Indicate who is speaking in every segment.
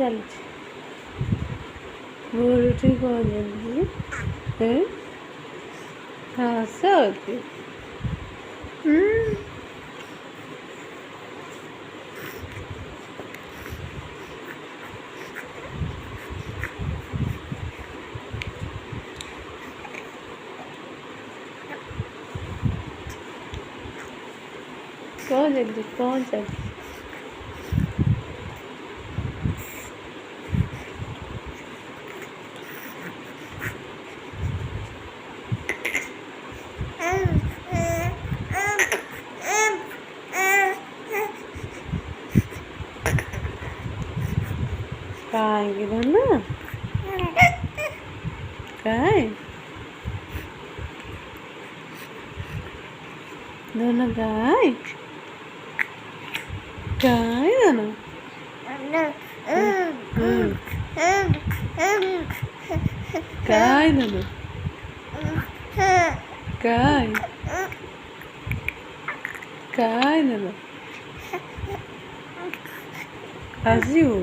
Speaker 1: ଚାଲିଛି? ଭୋରୁ ଉଠିକି କ'ଣ ଚାଲିଛି? ହସ ଅଛି। କ'ଣ ଚାଲିଛି? କ'ଣ ଚାଲିଛି? କାହିଁକି ଧନ? କାହିଁ ଧନ? କାହିଁ କାହିଁ ଧନ? କାହିଁ ଧନ? କାହିଁ କାହିଁ ଧନ? ଆସିବୁ?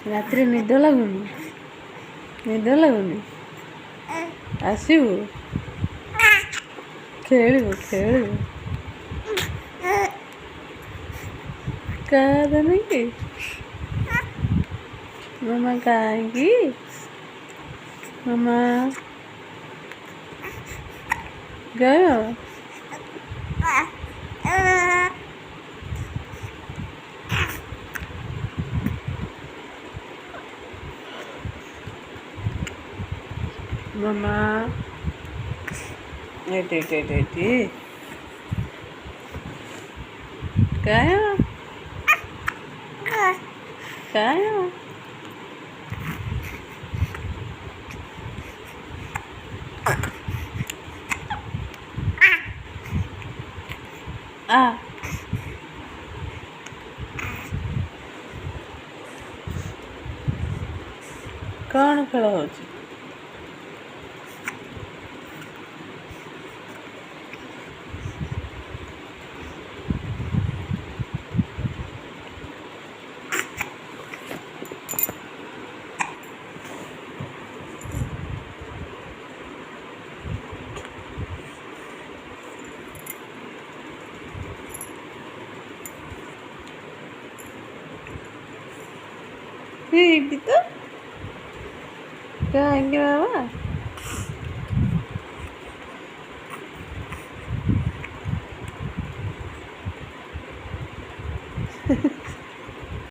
Speaker 1: ରାତିରେ ନିଦ ଲାଗୁନି? ନିଦ ଲାଗୁନି? ଆସିବୁ? ଖେଳିବୁ? ଖେଳିବୁ? କାହିଁକି ମାମା? କାହିଁକି ମାମା? ଗାୟ ମାମା? ଏଠି ଗାୟ ଗାୟ କ'ଣ ଖେଳ ହେଉଛି? ଏଇଠି ତ କାହିଁକି ବାବା?